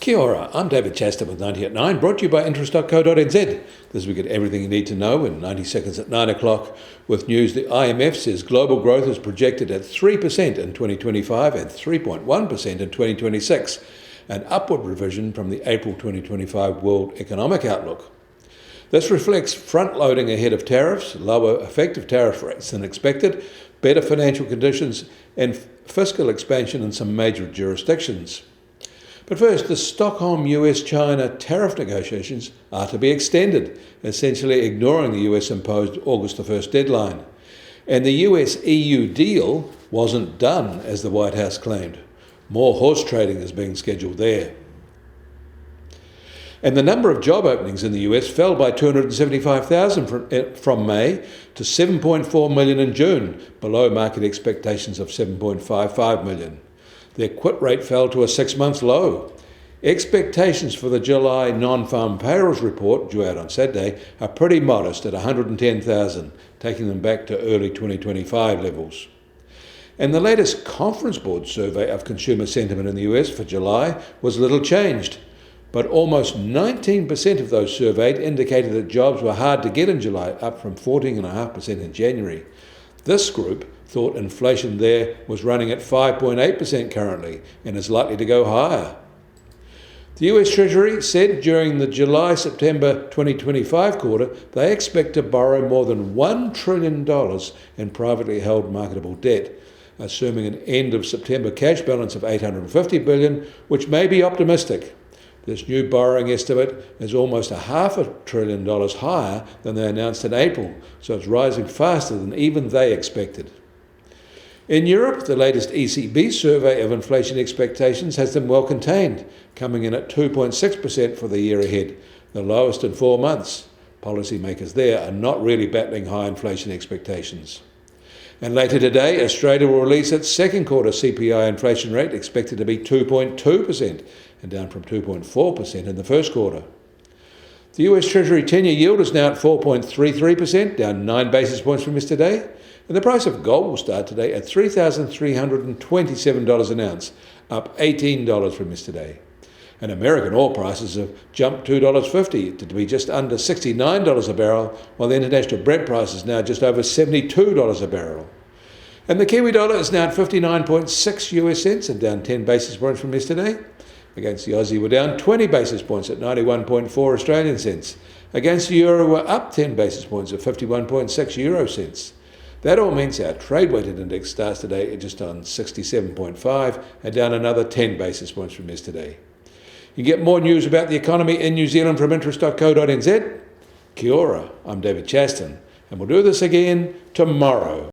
Kia ora, I'm David Chaston with 90 at 9, brought to you by interest.co.nz. This week at everything you need to know in 90 seconds at 9 o'clock. With news, the IMF says global growth is projected at 3% in 2025 and 3.1% in 2026, an upward revision from the April 2025 World Economic Outlook. This reflects front-loading ahead of tariffs, lower effective tariff rates than expected, better financial conditions and fiscal expansion in some major jurisdictions. But first, the Stockholm US-China tariff negotiations are to be extended, essentially ignoring the US-imposed August the 1st deadline. And the US-EU deal wasn't done, as the White House claimed. More horse trading is being scheduled there. And the number of job openings in the US fell by 275,000 from May to 7.4 million in June, below market expectations of 7.55 million. Their quit rate fell to a 6-month low. Expectations for the July non-farm payrolls report, due out on Saturday, are pretty modest at 110,000, taking them back to early 2025 levels. And the latest Conference Board survey of consumer sentiment in the US for July was little changed, but almost 19% of those surveyed indicated that jobs were hard to get in July, up from 14.5% in January. This group thought inflation there was running at 5.8% currently and is likely to go higher. The US Treasury said during the July-September 2025 quarter they expect to borrow more than $1 trillion in privately held marketable debt, assuming an end of September cash balance of $850 billion, which may be optimistic. This new borrowing estimate is almost $500 billion higher than they announced in April, so it's rising faster than even they expected. In Europe, the latest ECB survey of inflation expectations has them well contained, coming in at 2.6% for the year ahead, the lowest in 4 months. Policymakers there are not really battling high inflation expectations. And later today, Australia will release its second quarter CPI inflation rate, expected to be 2.2%, and down from 2.4% in the first quarter. The US Treasury 10-year yield is now at 4.33%, down 9 basis points from yesterday. And the price of gold will start today at $3,327 an ounce, up $18 from yesterday. And American oil prices have jumped $2.50 to be just under $69 a barrel, while the international Brent price is now just over $72 a barrel. And the Kiwi dollar is now at 59.6 US cents and down 10 basis points from yesterday. Against the Aussie, we're down 20 basis points at 91.4 Australian cents. Against the euro, we're up 10 basis points at 51.6 euro cents. That all means our trade-weighted index starts today at just on 67.5 and down another 10 basis points from yesterday. You can get more news about the economy in New Zealand from interest.co.nz. Kia ora, I'm David Chaston, and we'll do this again tomorrow.